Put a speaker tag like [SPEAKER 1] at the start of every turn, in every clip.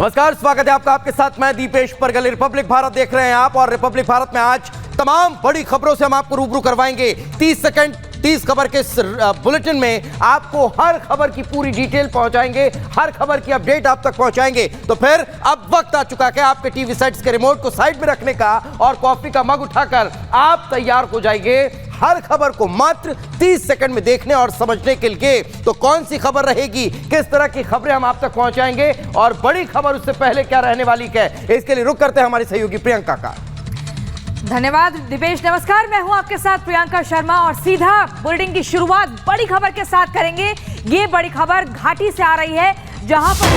[SPEAKER 1] नमस्कार, स्वागत है आपका। आपके साथ मैं दीपेश परगल। रिपब्लिक भारत देख रहे हैं आप, और रिपब्लिक भारत में आज तमाम बड़ी खबरों से हम आपको रूबरू करवाएंगे। 30 सेकंड 30 खबर के बुलेटिन में आपको हर खबर की पूरी डिटेल पहुंचाएंगे, हर खबर की अपडेट आप तक पहुंचाएंगे। तो फिर अब वक्त आ चुका है आपके टीवी सेट्स के रिमोट को साइड में रखने का और कॉफी का मग उठाकर आप तैयार हो जाएंगे हर खबर को मात्र 30 सेकंड में देखने और समझने के लिए। तो कौन सी खबर रहेगी, किस तरह की खबरें हम आप तक पहुंचाएंगे और बड़ी खबर उससे पहले क्या रहने वाली है, इसके लिए रुक करते हैं हमारी सहयोगी प्रियंका का।
[SPEAKER 2] धन्यवाद दीपेश। नमस्कार, मैं हूं आपके साथ प्रियंका शर्मा और सीधा बुलेटिन की शुरुआत बड़ी खबर के साथ करेंगे। ये बड़ी खबर घाटी से आ रही है, जहां पर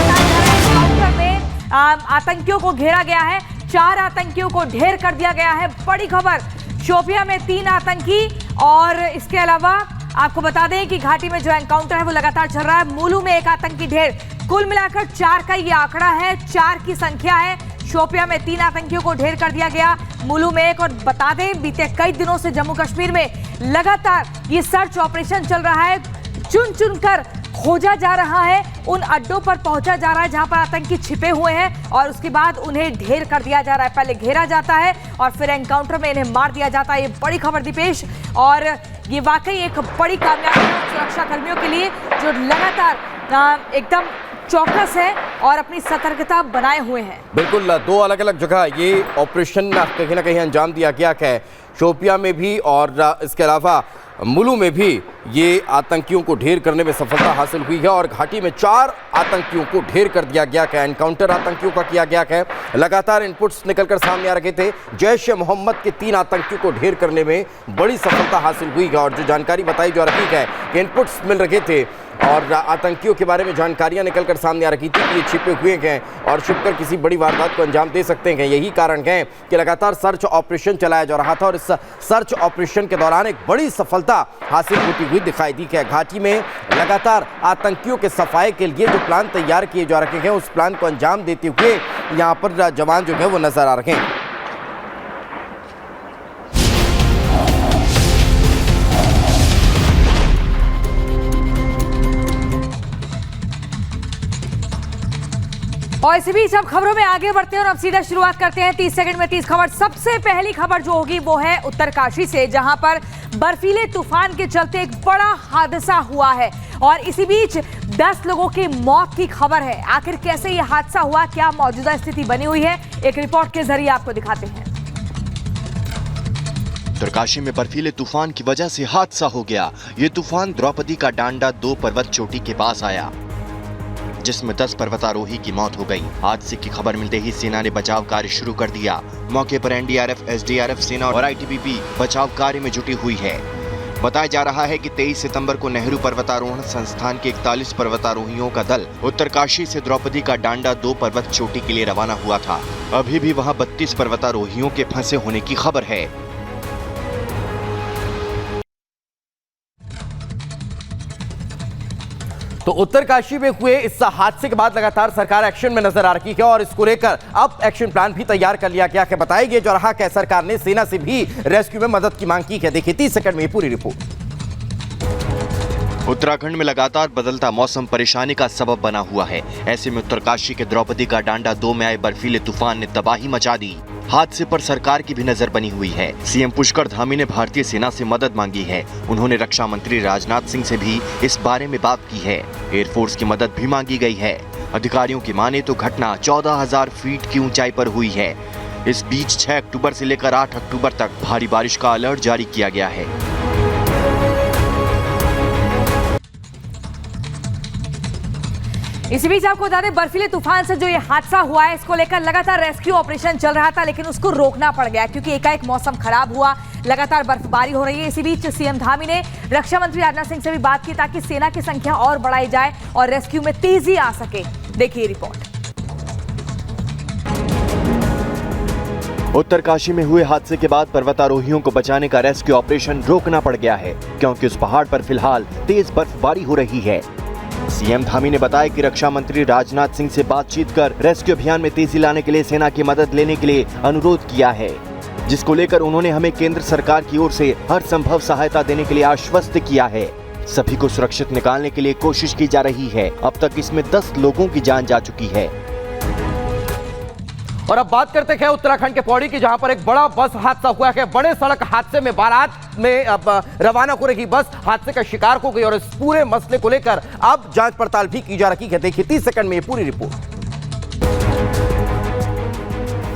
[SPEAKER 2] काउंटर में आतंकियों को घेरा गया है। 4 आतंकियों को ढेर कर दिया गया है। बड़ी खबर, शोपियां में 3 आतंकी और इसके अलावा आपको बता दें कि घाटी में जो एनकाउंटर है वो लगातार चल रहा है। मूलू में 1 आतंकी ढेर, कुल मिलाकर 4 का ये आंकड़ा है, 4 की संख्या है। शोपियां में 3 आतंकियों को ढेर कर दिया गया, मूलू में 1। और बता दें बीते कई दिनों से जम्मू कश्मीर में लगातार ये सर्च ऑपरेशन चल रहा है। चुन चुन कर खोजा जा रहा है, उन अड्डों पर पहुंचा जा रहा है जहां पर आतंकी छिपे हुए हैं और उसके बाद उन्हें ढेर कर दिया जा रहा है। पहले घेरा जाता है और फिर एनकाउंटर में इन्हें मार दिया जाता है। ये बड़ी खबर दीपेश, और ये वाकई एक बड़ी कामयाबी है सुरक्षा कर्मियों के लिए, जो लगातार एकदम चौकस है और अपनी सतर्कता बनाए हुए हैं।
[SPEAKER 1] बिल्कुल, 2 अलग अलग जगह ये ऑपरेशन कहीं ना कहीं अंजाम दिया गया है। शोपियां में भी और इसके अलावा मुलू में भी ये आतंकियों को ढेर करने में सफलता हासिल हुई है और घाटी में 4 आतंकियों को ढेर कर दिया गया है। एनकाउंटर आतंकियों का किया गया है। लगातार इनपुट्स निकलकर सामने आ रहे थे। जैश ए मोहम्मद के 3 आतंकियों को ढेर करने में बड़ी सफलता हासिल हुई है और जो जानकारी बताई जा रही है कि इनपुट्स मिल रहे थे और आतंकियों के बारे में जानकारियां निकलकर सामने आ रही थी कि ये छिपे हुए हैं और छिपकर किसी बड़ी वारदात को अंजाम दे सकते हैं। यही कारण है कि लगातार सर्च ऑपरेशन चलाया जा रहा था और इस सर्च ऑपरेशन के दौरान एक बड़ी सफलता हासिल होती हुई दिखाई दी है। घाटी में लगातार आतंकियों के सफाई के लिए जो प्लान तैयार किए जा रहे हैं, उस प्लान को अंजाम देते हुए यहाँ पर जवान जो है वो नजर आ रहे हैं।
[SPEAKER 2] और इसी बीच अब खबरों में आगे बढ़ते हैं और अब सीधा शुरुआत करते हैं 30 सेकंड में 30 खबर। सबसे पहली खबर जो होगी वो है उत्तरकाशी से, जहां पर बर्फीले तूफान के चलते एक बड़ा हादसा हुआ है और इसी बीच 10 लोगों की मौत की खबर है। आखिर कैसे ये हादसा हुआ, क्या मौजूदा स्थिति बनी हुई है, एक रिपोर्ट के जरिए आपको दिखाते हैं।
[SPEAKER 3] उत्तरकाशी में बर्फीले तूफान की वजह से हादसा हो गया। ये तूफान द्रौपदी का डांडा 2 पर्वत चोटी के पास आया, जिसमें 10 पर्वतारोही की मौत हो गई। हादसे की खबर मिलते ही सेना ने बचाव कार्य शुरू कर दिया। मौके पर एनडीआरएफ, एसडीआरएफ, सेना और आईटीबीपी बचाव कार्य में जुटी हुई है। बताया जा रहा है कि 23 सितंबर को नेहरू पर्वतारोहण संस्थान के 41 पर्वतारोहियों का दल उत्तरकाशी से द्रौपदी का डांडा 2 पर्वत चोटी के लिए रवाना हुआ था। अभी भी वहां 32 पर्वतारोहियों के फंसे होने की खबर है।
[SPEAKER 1] तो उत्तरकाशी में हुए इस हादसे के बाद लगातार सरकार एक्शन में नजर आ रही है और इसको लेकर अब एक्शन प्लान भी तैयार कर लिया गया है। बताया गया जा रहा है सरकार ने सेना से भी रेस्क्यू में मदद की मांग की है। देखिए 30 सेकंड में ये पूरी रिपोर्ट।
[SPEAKER 3] उत्तराखंड में लगातार बदलता मौसम परेशानी का सबब बना हुआ है। ऐसे में उत्तरकाशी के द्रौपदी का डांडा 2 में आए बर्फीले तूफान ने तबाही मचा दी। हादसे पर सरकार की भी नजर बनी हुई है। सीएम पुष्कर धामी ने भारतीय सेना से मदद मांगी है। उन्होंने रक्षा मंत्री राजनाथ सिंह से भी इस बारे में बात की है। एयरफोर्स की मदद भी मांगी गई है। अधिकारियों की माने तो घटना 14,000 फीट की ऊंचाई पर हुई है। इस बीच 6 अक्टूबर से लेकर 8 अक्टूबर तक भारी बारिश का अलर्ट जारी किया गया है।
[SPEAKER 2] इसी बीच आपको बता दें, बर्फीले तूफान से जो ये हादसा हुआ है, इसको लेकर लगातार रेस्क्यू ऑपरेशन चल रहा था, लेकिन उसको रोकना पड़ गया क्योंकि एकाएक मौसम खराब हुआ। लगातार बर्फबारी हो रही है। इसी बीच सीएम धामी ने रक्षा मंत्री राजनाथ सिंह से भी बात की ताकि सेना की संख्या और बढ़ाई जाए और रेस्क्यू में तेजी आ सके। देखिए रिपोर्ट।
[SPEAKER 3] उत्तरकाशी में हुए हादसे के बाद पर्वतारोहियों को बचाने का रेस्क्यू ऑपरेशन रोकना पड़ गया है, क्योंकि उस पहाड़ पर फिलहाल तेज बर्फबारी हो रही है। सीएम धामी ने बताया कि रक्षा मंत्री राजनाथ सिंह से बातचीत कर रेस्क्यू अभियान में तेजी लाने के लिए सेना की मदद लेने के लिए अनुरोध किया है, जिसको लेकर उन्होंने हमें केंद्र सरकार की ओर से हर संभव सहायता देने के लिए आश्वस्त किया है। सभी को सुरक्षित निकालने के लिए कोशिश की जा रही है। अब तक इसमें 10 लोगों की जान जा चुकी है।
[SPEAKER 1] और अब बात करते हैं उत्तराखंड के पौड़ी की, जहां पर एक बड़ा बस हादसा हुआ है। बड़े सड़क हादसे में बारात में अब रवाना हो रही बस हादसे का शिकार हो गई और इस पूरे मसले को लेकर अब जांच पड़ताल भी की जा रही है। देखिए 30 सेकंड में ये पूरी रिपोर्ट।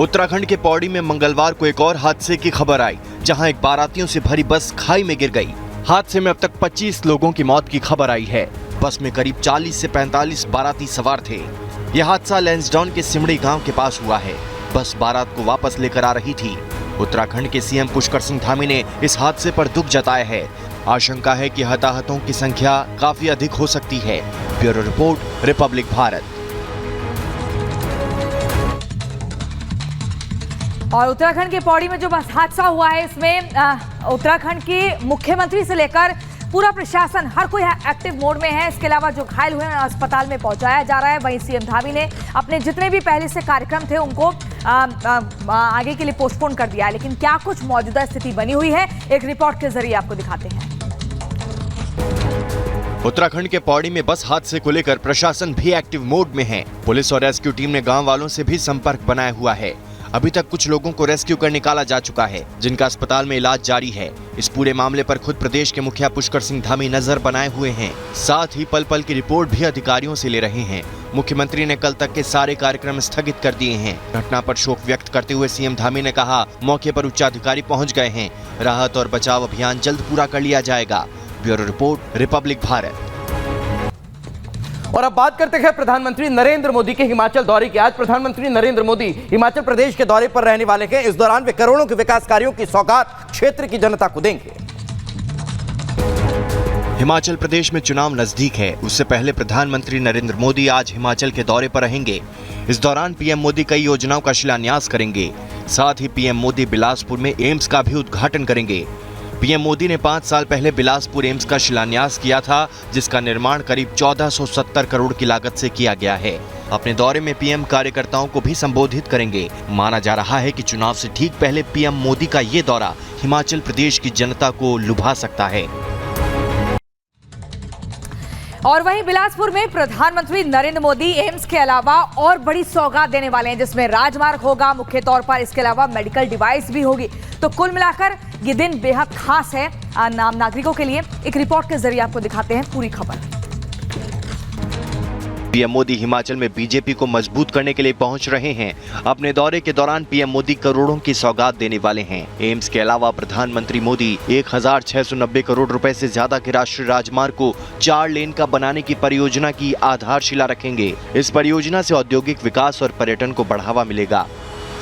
[SPEAKER 3] उत्तराखंड के पौड़ी में मंगलवार को एक और हादसे की खबर आई, जहां एक बारातियों से भरी बस खाई में गिर गई। हादसे में अब तक 25 लोगों की मौत की खबर आई है। बस में करीब 40 से 45 बाराती सवार थे। यह हादसा लैंसडाउन के सिमड़ी गांव के पास हुआ है। बस बारात को वापस लेकर आ रही थी। उत्तराखंड के सीएम पुष्कर सिंह धामी ने इस हादसे पर दुख जताया है। आशंका है कि हताहतों की संख्या काफी अधिक हो सकती है। Bureau report, Republic Bharat.
[SPEAKER 2] और उत्तराखंड के पौड़ी में जो बस हादसा हुआ है, इसमें उत्तराखंड के मुख्यमंत्री से लेकर पूरा प्रशासन हर कोई एक्टिव मोड में है। इसके अलावा जो घायल हुए हैं अस्पताल में पहुंचाया जा रहा है। वहीं सीएम धामी ने अपने जितने भी पहले से कार्यक्रम थे उनको आगे के लिए पोस्टपोन कर दिया है। लेकिन क्या कुछ मौजूदा स्थिति बनी हुई है, एक रिपोर्ट के जरिए आपको दिखाते हैं।
[SPEAKER 3] उत्तराखंड के पौड़ी में बस हादसे को लेकर प्रशासन भी एक्टिव मोड में है। पुलिस और रेस्क्यू टीम ने गाँव वालों से भी संपर्क बनाया हुआ है। अभी तक कुछ लोगों को रेस्क्यू कर निकाला जा चुका है, जिनका अस्पताल में इलाज जारी है। इस पूरे मामले पर खुद प्रदेश के मुखिया पुष्कर सिंह धामी नजर बनाए हुए हैं। साथ ही पल पल की रिपोर्ट भी अधिकारियों से ले रहे हैं। मुख्यमंत्री ने कल तक के सारे कार्यक्रम स्थगित कर दिए हैं। घटना पर शोक व्यक्त करते हुए सीएम धामी ने कहा, मौके पर उच्चाधिकारी पहुंच गए हैं। राहत और बचाव अभियान जल्द पूरा कर लिया जाएगा। Bureau report, Republic Bharat.
[SPEAKER 1] और अब बात करते हैं प्रधानमंत्री नरेंद्र मोदी के हिमाचल दौरे की। आज प्रधानमंत्री नरेंद्र मोदी हिमाचल प्रदेश के दौरे पर रहने वाले हैं। इस दौरान वे करोड़ों के विकास कार्यों की सौगात क्षेत्र की जनता को देंगे।
[SPEAKER 3] हिमाचल प्रदेश में चुनाव नजदीक है। उससे पहले प्रधानमंत्री नरेंद्र मोदी आज हिमाचल के दौरे पर रहेंगे। इस दौरान पीएम मोदी कई योजनाओं का शिलान्यास करेंगे। साथ ही पीएम मोदी बिलासपुर में एम्स का भी उद्घाटन करेंगे। पीएम मोदी ने 5 साल पहले बिलासपुर एम्स का शिलान्यास किया था, जिसका निर्माण करीब 1470 करोड़ की लागत से किया गया है। अपने दौरे में पीएम कार्यकर्ताओं को भी संबोधित करेंगे। माना जा रहा है कि चुनाव से ठीक पहले पीएम मोदी का ये दौरा हिमाचल प्रदेश की जनता को लुभा सकता है।
[SPEAKER 2] और वहीं बिलासपुर में प्रधानमंत्री नरेंद्र मोदी एम्स के अलावा और बड़ी सौगात देने वाले हैं, जिसमें राजमार्ग होगा मुख्य तौर पर। इसके अलावा मेडिकल डिवाइस भी होगी। तो कुल मिलाकर ये दिन बेहद खास है आम नागरिकों के लिए। एक रिपोर्ट के जरिए आपको दिखाते हैं पूरी खबर।
[SPEAKER 3] पीएम मोदी हिमाचल में बीजेपी को मजबूत करने के लिए पहुंच रहे हैं। अपने दौरे के दौरान पीएम मोदी करोड़ों की सौगात देने वाले हैं। एम्स के अलावा प्रधानमंत्री मोदी 1690 करोड़ रुपए से ज्यादा के राष्ट्रीय राजमार्ग को 4 लेन का बनाने की परियोजना की आधारशिला रखेंगे। इस परियोजना से औद्योगिक विकास और पर्यटन को बढ़ावा मिलेगा।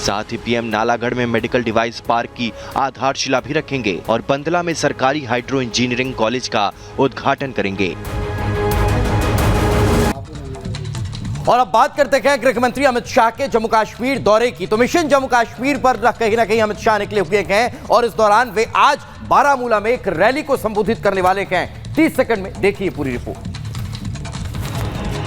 [SPEAKER 3] साथ ही पीएम नालागढ़ में मेडिकल डिवाइस पार्क की आधारशिला भी रखेंगे और बंदला में सरकारी हाइड्रो इंजीनियरिंग कॉलेज का उद्घाटन करेंगे।
[SPEAKER 1] और अब बात करते हैं गृह मंत्री अमित शाह के जम्मू कश्मीर दौरे की। तो मिशन जम्मू कश्मीर पर कहीं ना कहीं अमित शाह निकले हुए हैं और इस दौरान वे आज बारामूला में एक रैली को संबोधित करने वाले हैं। 30 सेकंड में देखिए पूरी रिपोर्ट।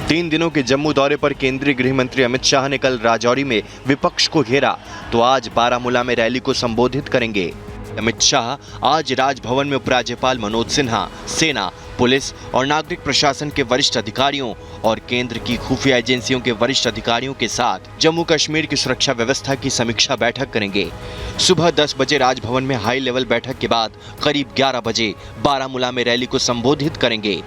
[SPEAKER 3] 3 दिनों के जम्मू दौरे पर केंद्रीय गृह मंत्री अमित शाह ने कल राजौरी में विपक्ष को घेरा, तो आज बारामूला में रैली को संबोधित करेंगे। अमित शाह आज राजभवन में उपराज्यपाल मनोज सिन्हा, सेना, पुलिस और नागरिक प्रशासन के वरिष्ठ अधिकारियों और केंद्र की खुफिया एजेंसियों के वरिष्ठ अधिकारियों के साथ जम्मू कश्मीर की सुरक्षा व्यवस्था की समीक्षा बैठक करेंगे। सुबह 10 बजे राजभवन में हाई लेवल बैठक के बाद करीब 11 बजे बारामूला में रैली को संबोधित करेंगे।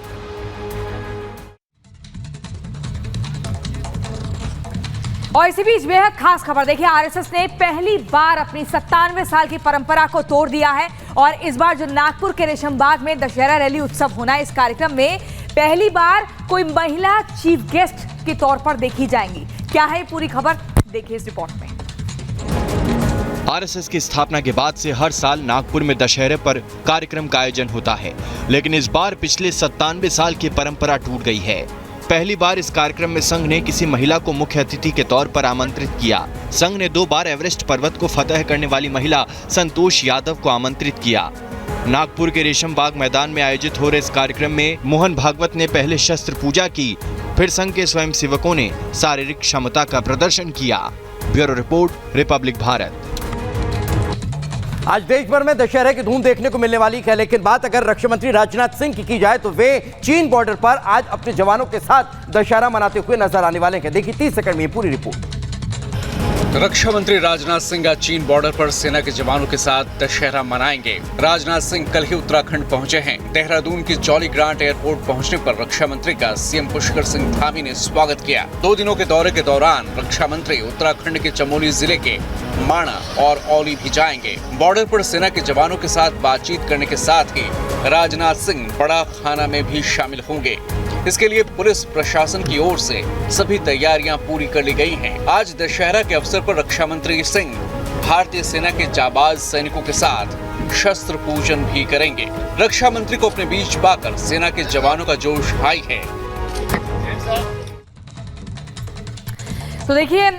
[SPEAKER 2] और इसी बीच बेहद खास खबर देखिए, आरएसएस ने पहली बार अपनी 97 साल की परंपरा को तोड़ दिया है और इस बार जो नागपुर के रेशमबाग में दशहरा रैली उत्सव होना है, इस कार्यक्रम में पहली बार कोई महिला चीफ गेस्ट के तौर पर देखी जाएंगी। क्या है पूरी खबर, देखिए इस रिपोर्ट में।
[SPEAKER 3] आरएसएस की स्थापना के बाद से हर साल नागपुर में दशहरे पर कार्यक्रम का आयोजन होता है, लेकिन इस बार पिछले 97 साल की परंपरा टूट गई है। पहली बार इस कार्यक्रम में संघ ने किसी महिला को मुख्य अतिथि के तौर पर आमंत्रित किया। संघ ने 2 बार एवरेस्ट पर्वत को फतह करने वाली महिला संतोष यादव को आमंत्रित किया। नागपुर के रेशमबाग मैदान में आयोजित हो रहे इस कार्यक्रम में मोहन भागवत ने पहले शस्त्र पूजा की, फिर संघ के स्वयंसेवकों ने शारीरिक क्षमता का प्रदर्शन किया। Bureau report, Republic Bharat.
[SPEAKER 1] आज देश भर में दशहरे की धूम देखने को मिलने वाली है, लेकिन बात अगर रक्षा मंत्री राजनाथ सिंह की जाए तो वे चीन बॉर्डर पर आज अपने जवानों के साथ दशहरा मनाते हुए नजर आने वाले हैं। देखिए 30 सेकंड में पूरी रिपोर्ट।
[SPEAKER 4] रक्षा मंत्री राजनाथ सिंह आज चीन बॉर्डर पर सेना के जवानों के साथ दशहरा मनाएंगे। राजनाथ सिंह कल ही उत्तराखंड पहुंचे हैं। देहरादून की जॉली ग्रांट एयरपोर्ट पहुंचने पर रक्षा मंत्री का सीएम पुष्कर सिंह धामी ने स्वागत किया। 2 दिनों के दौरे के दौरान रक्षा मंत्री उत्तराखंड के चमोली जिले के माणा और औली भी जाएंगे। बॉर्डर पर सेना के जवानों के साथ बातचीत करने के साथ ही राजनाथ सिंह बड़ा खाना में भी शामिल होंगे। इसके लिए पुलिस प्रशासन की ओर से सभी तैयारियां पूरी कर ली गई हैं। आज दशहरा के अवसर पर रक्षा मंत्री सिंह भारतीय सेना के जाबाज सैनिकों के साथ शस्त्र पूजन भी करेंगे। रक्षा मंत्री को अपने बीच पाकर सेना के जवानों का जोश हाई है।
[SPEAKER 2] तो देखिए,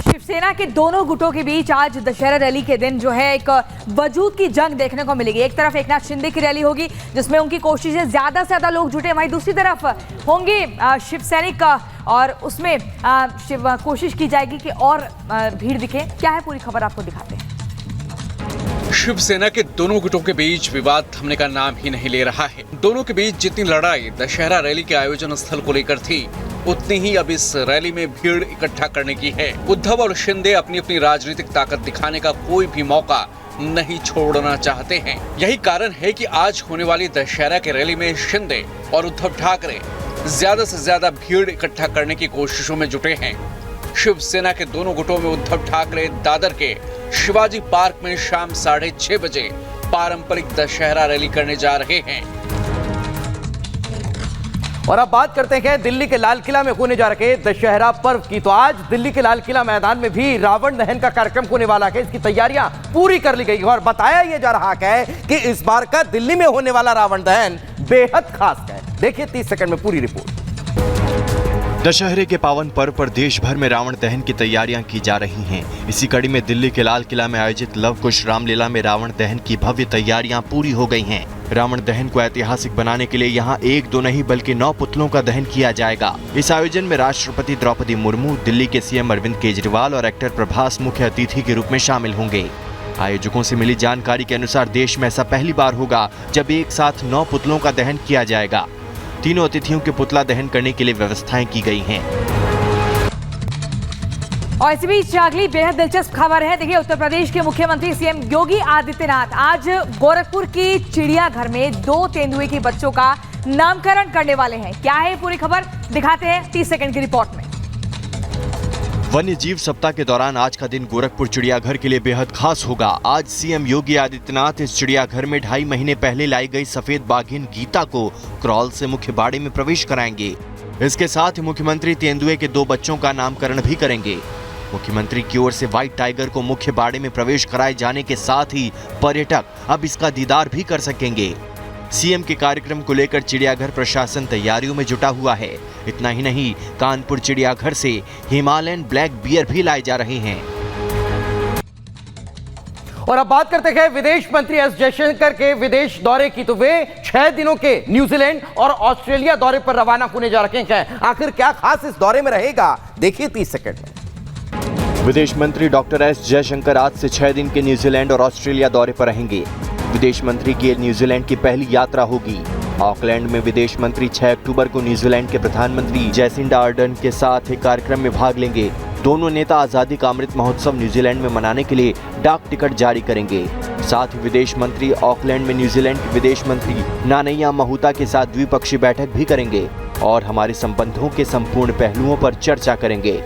[SPEAKER 2] शिवसेना के दोनों गुटों के बीच आज दशहरा रैली के दिन जो है एक वजूद की जंग देखने को मिलेगी। एक तरफ एकनाथ शिंदे की रैली होगी जिसमें उनकी कोशिशें ज्यादा से ज्यादा लोग जुटे, वहीं दूसरी तरफ होंगे शिव सैनिक और उसमें कोशिश की जाएगी कि और भीड़ दिखे। क्या है पूरी खबर आपको दिखाते हैं।
[SPEAKER 4] शिवसेना के दोनों गुटों के बीच विवाद थमने का नाम ही नहीं ले रहा है। दोनों के बीच जितनी लड़ाई दशहरा रैली के आयोजन स्थल को लेकर थी, उतनी ही अब इस रैली में भीड़ इकट्ठा करने की है। उद्धव और शिंदे अपनी अपनी राजनीतिक ताकत दिखाने का कोई भी मौका नहीं छोड़ना चाहते हैं। यही कारण है कि आज होने वाली दशहरा के रैली में शिंदे और उद्धव ठाकरे ज्यादा से ज्यादा भीड़ इकट्ठा करने की कोशिशों में जुटे हैं। शिवसेना के दोनों गुटों में उद्धव ठाकरे दादर के शिवाजी पार्क में शाम 6:30 बजे पारंपरिक दशहरा रैली करने जा रहे हैं।
[SPEAKER 1] और अब बात करते हैं दिल्ली के लाल किला में होने जा रहे दशहरा पर्व की। तो आज दिल्ली के लाल किला मैदान में भी रावण दहन का कार्यक्रम होने वाला है। इसकी तैयारियां पूरी कर ली गई और बताया यह जा रहा है कि इस बार का दिल्ली में होने वाला रावण दहन बेहद खास है। देखिए 30 सेकंड में पूरी रिपोर्ट।
[SPEAKER 3] दशहरे के पावन पर्व पर देश भर में रावण दहन की तैयारियां की जा रही हैं। इसी कड़ी में दिल्ली के लाल किला में आयोजित लव कुश रामलीला में रावण दहन की भव्य तैयारियां पूरी हो गई हैं। रावण दहन को ऐतिहासिक बनाने के लिए यहां 1-2 नहीं बल्कि 9 पुतलों का दहन किया जाएगा। इस आयोजन में राष्ट्रपति द्रौपदी मुर्मू, दिल्ली के सीएम अरविंद केजरीवाल और एक्टर प्रभास मुख्य अतिथि के रूप में शामिल होंगे। आयोजकों से मिली जानकारी के अनुसार देश में ऐसा पहली बार होगा जब एक साथ 9 पुतलों का दहन किया जाएगा। तीनों अतिथियों के पुतला दहन करने के लिए व्यवस्थाएं की गई हैं।
[SPEAKER 2] और इसी बीच अगली बेहद दिलचस्प खबर है। देखिए, उत्तर प्रदेश के मुख्यमंत्री सीएम योगी आदित्यनाथ आज गोरखपुर की चिड़ियाघर में 2 तेंदुए के बच्चों का नामकरण करने वाले हैं। क्या है पूरी खबर दिखाते हैं 30 सेकंड की रिपोर्ट में।
[SPEAKER 3] वन्य जीव सप्ताह के दौरान आज का दिन गोरखपुर चिड़ियाघर के लिए बेहद खास होगा। आज सीएम योगी आदित्यनाथ इस चिड़ियाघर में 2.5 महीने पहले लाई गई सफेद बाघिन गीता को क्रॉल से मुख्य बाड़े में प्रवेश कराएंगे। इसके साथ ही मुख्यमंत्री तेंदुए के 2 बच्चों का नामकरण भी करेंगे। मुख्यमंत्री की ओर से व्हाइट टाइगर को मुख्य बाड़े में प्रवेश कराए जाने के साथ ही पर्यटक अब इसका दीदार भी कर सकेंगे। सीएम के कार्यक्रम को लेकर चिड़ियाघर प्रशासन तैयारियों में जुटा हुआ है। इतना ही नहीं, कानपुर चिड़ियाघर से हिमालयन ब्लैक बियर भी लाए जा रहे हैं।
[SPEAKER 1] और अब बात करते हैं विदेश मंत्री एस जयशंकर के विदेश दौरे की। तो वे 6 दिनों के न्यूजीलैंड और ऑस्ट्रेलिया दौरे पर रवाना होने जा रहे हैं। आखिर क्या खास इस दौरे में रहेगा, देखिए 30 सेकंड में।
[SPEAKER 3] विदेश मंत्री डॉक्टर एस जयशंकर आज से 6 दिन के न्यूजीलैंड और ऑस्ट्रेलिया दौरे पर रहेंगे। विदेश मंत्री की न्यूजीलैंड की पहली यात्रा होगी। ऑकलैंड में विदेश मंत्री 6 अक्टूबर को न्यूजीलैंड के प्रधानमंत्री जैसिंडा अर्डर्न के साथ एक कार्यक्रम में भाग लेंगे। दोनों नेता आजादी का अमृत महोत्सव न्यूजीलैंड में मनाने के लिए डाक टिकट जारी करेंगे। साथ ही विदेश मंत्री ऑकलैंड में न्यूजीलैंड के विदेश मंत्री नानैया महूता के साथ द्विपक्षीय बैठक भी करेंगे और हमारे संबंधों के संपूर्ण पहलुओं पर चर्चा करेंगे।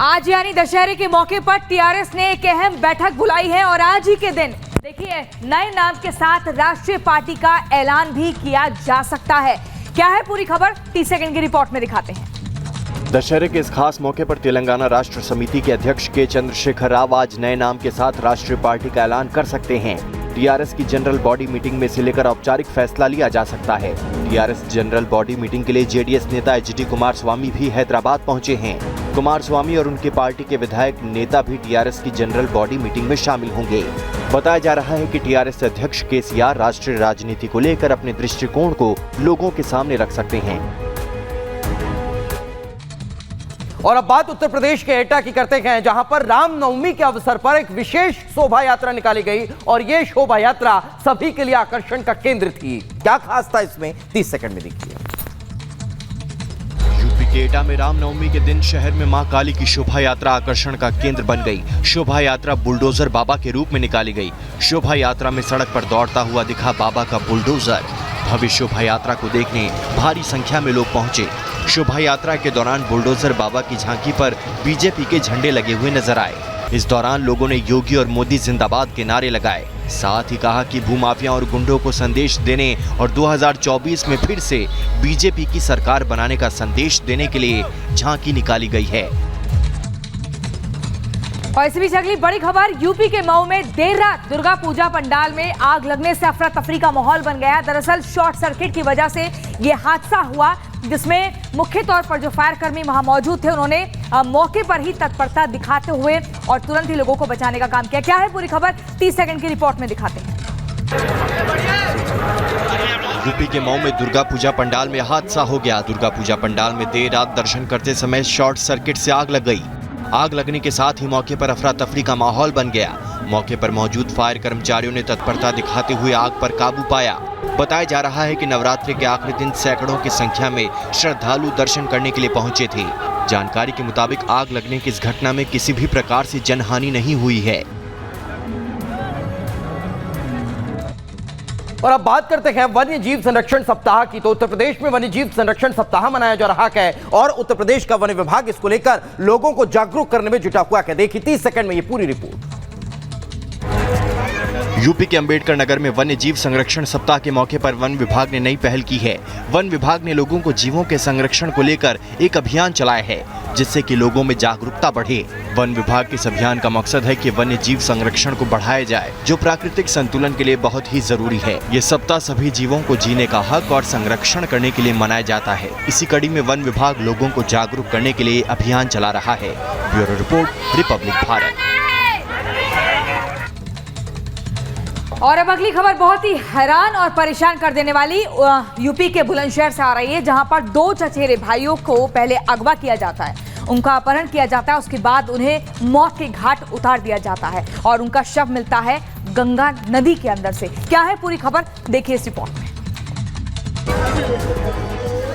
[SPEAKER 2] आज यानी दशहरे के मौके पर टीआरएस ने एक अहम बैठक बुलाई है और आज ही के दिन देखिए नए नाम के साथ राष्ट्रीय पार्टी का ऐलान भी किया जा सकता है। क्या है पूरी खबर 30 सेकंड की रिपोर्ट में दिखाते हैं।
[SPEAKER 3] दशहरे के इस खास मौके पर तेलंगाना राष्ट्र समिति के अध्यक्ष के चंद्रशेखर राव आज नए नाम के साथ राष्ट्रीय पार्टी का ऐलान कर सकते हैं। टीआरएस की जनरल बॉडी मीटिंग में इसे लेकर औपचारिक फैसला लिया जा सकता है। टीआरएस जनरल बॉडी मीटिंग के लिए जेडीएस नेता एचडी कुमारस्वामी भी हैदराबाद पहुंचे हैं। कुमारस्वामी और उनके पार्टी के विधायक नेता भी टीआरएस की जनरल बॉडी मीटिंग में शामिल होंगे। बताया जा रहा है कि टीआरएस अध्यक्ष केसीआर राष्ट्रीय राजनीति को लेकर अपने दृष्टिकोण को लोगों के सामने रख सकते हैं।
[SPEAKER 1] और अब बात उत्तर प्रदेश के एटा की करते हैं, जहां पर रामनवमी के अवसर पर एक विशेष शोभा यात्रा निकाली गई और ये शोभा यात्रा सभी के लिए आकर्षण का केंद्र थी। क्या खास था इसमें, 30 सेकंड में देखिए।
[SPEAKER 3] यूपी के एटा में रामनवमी के दिन शहर में मां काली की शोभा यात्रा आकर्षण का केंद्र बन गई। शोभा यात्रा बुलडोजर बाबा के रूप में निकाली गई। शोभा यात्रा में सड़क पर दौड़ता हुआ दिखा बाबा का बुलडोजर। भव्य शोभा यात्रा को देखने भारी संख्या में लोग पहुंचे। शोभा यात्रा के दौरान बुलडोजर बाबा की झांकी पर बीजेपी के झंडे लगे हुए नजर आए। इस दौरान लोगों ने योगी और मोदी जिंदाबाद के नारे लगाए। साथ ही कहा कि भूमाफिया और गुंडों को संदेश देने और 2024 में फिर से बीजेपी की सरकार बनाने का संदेश देने के लिए झांकी निकाली गई है।
[SPEAKER 2] और इसी बीच अगली बड़ी खबर, यूपी के मऊ में देर रात दुर्गा पूजा पंडाल में आग लगने से अफरा तफरी का माहौल बन गया। दरअसल शॉर्ट सर्किट की वजह से ये हादसा हुआ, जिसमें मुख्य तौर पर जो फायर कर्मी वहां मौजूद थे उन्होंने मौके पर ही तत्परता दिखाते हुए और तुरंत ही लोगों को बचाने का काम किया। क्या है पूरी खबर, 30 सेकंड की रिपोर्ट में दिखाते हैं।
[SPEAKER 3] यूपी के मऊ में दुर्गा पूजा पंडाल में हादसा हो गया। दुर्गा पूजा पंडाल में देर रात दर्शन करते समय शॉर्ट सर्किट से आग लग गई। आग लगने के साथ ही मौके पर अफरा तफरी का माहौल बन गया। मौके पर मौजूद फायर कर्मचारियों ने तत्परता दिखाते हुए आग पर काबू पाया। बताया जा रहा है कि नवरात्रि के आखिरी दिन सैकड़ों की संख्या में श्रद्धालु दर्शन करने के लिए पहुंचे थे। जानकारी के मुताबिक आग लगने की इस घटना में किसी भी प्रकार से जनहानि नहीं हुई है।
[SPEAKER 1] और अब बात करते हैं वन्य जीव संरक्षण सप्ताह की। तो उत्तर प्रदेश में वन्य जीव संरक्षण सप्ताह मनाया जा रहा है और उत्तर प्रदेश का वन विभाग इसको लेकर लोगों को जागरूक करने में जुटा हुआ है। देखिए 30 सेकंड में ये पूरी रिपोर्ट।
[SPEAKER 3] यूपी के अंबेडकर नगर में वन्य जीव संरक्षण सप्ताह के मौके पर वन विभाग ने नई पहल की है। वन विभाग ने लोगों को जीवों के संरक्षण को लेकर एक अभियान चलाया है, जिससे कि लोगों में जागरूकता बढ़े। वन विभाग के इस अभियान का मकसद है कि वन्य जीव संरक्षण को बढ़ाया जाए, जो प्राकृतिक संतुलन के लिए बहुत ही जरूरी है। ये सप्ताह सभी जीवों को जीने का हक और संरक्षण करने के लिए मनाया जाता है। इसी कड़ी में वन विभाग लोगों को जागरूक करने के लिए अभियान चला रहा है। Bureau report, Republic Bharat.
[SPEAKER 2] और अब अगली खबर बहुत ही हैरान और परेशान कर देने वाली यूपी के बुलंदशहर से आ रही है, जहां पर 2 चचेरे भाइयों को पहले अगवा किया जाता है, उनका अपहरण किया जाता है, उसके बाद उन्हें मौत के घाट उतार दिया जाता है और उनका शव मिलता है गंगा नदी के अंदर से। क्या है पूरी खबर, देखिए इस रिपोर्ट में।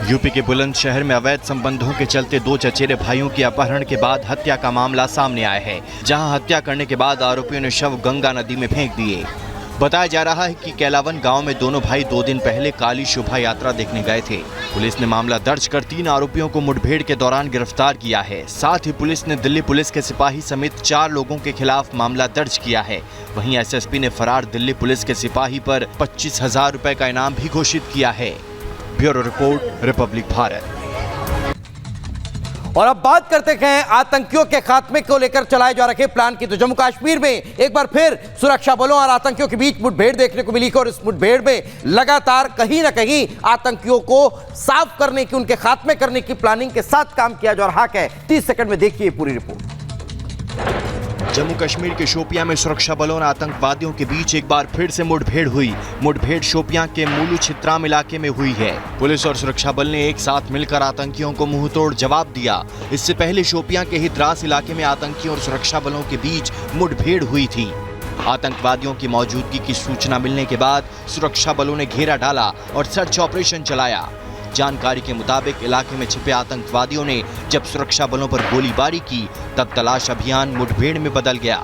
[SPEAKER 3] यूपी के बुलंदशहर में अवैध संबंधों के चलते 2 चचेरे भाइयों के अपहरण के बाद हत्या का मामला सामने आया है, जहां हत्या करने के बाद आरोपियों ने शव गंगा नदी में फेंक दिए। बताया जा रहा है कि कैलावन गांव में दोनों भाई 2 दिन पहले काली शोभा यात्रा देखने गए थे। पुलिस ने मामला दर्ज कर 3 आरोपियों को मुठभेड़ के दौरान गिरफ्तार किया है। साथ ही पुलिस ने दिल्ली पुलिस के सिपाही समेत 4 लोगों के खिलाफ मामला दर्ज किया है। वहीं एसएसपी ने फरार दिल्ली पुलिस के सिपाही पर 25,000 रुपए का इनाम भी घोषित किया है। Bureau report, Republic Bharat.
[SPEAKER 1] और अब बात करते हैं आतंकियों के खात्मे को लेकर चलाए जा रहे प्लान की। तो जम्मू कश्मीर में एक बार फिर सुरक्षा बलों और आतंकियों के बीच मुठभेड़ देखने को मिली और इस मुठभेड़ में लगातार कहीं ना कहीं आतंकियों को साफ करने की, उनके खात्मे करने की प्लानिंग के साथ काम किया जा रहा है। 30 सेकंड में देखिए पूरी रिपोर्ट।
[SPEAKER 3] जम्मू कश्मीर के शोपियां में सुरक्षा बलों और आतंकवादियों के बीच एक बार फिर से मुठभेड़ हुई। मुठभेड़ शोपियां के मूलू छित्राम इलाके में हुई है। पुलिस और सुरक्षा बल ने एक साथ मिलकर आतंकियों को मुंहतोड़ जवाब दिया। इससे पहले शोपियां के ही द्रास इलाके में आतंकियों और सुरक्षा बलों के बीच मुठभेड़ हुई थी। आतंकवादियों की मौजूदगी की सूचना मिलने के बाद सुरक्षा बलों ने घेरा डाला और सर्च ऑपरेशन चलाया। जानकारी के मुताबिक इलाके में छिपे आतंकवादियों ने जब सुरक्षा बलों पर गोलीबारी की, तब तलाश अभियान मुठभेड़ में बदल गया।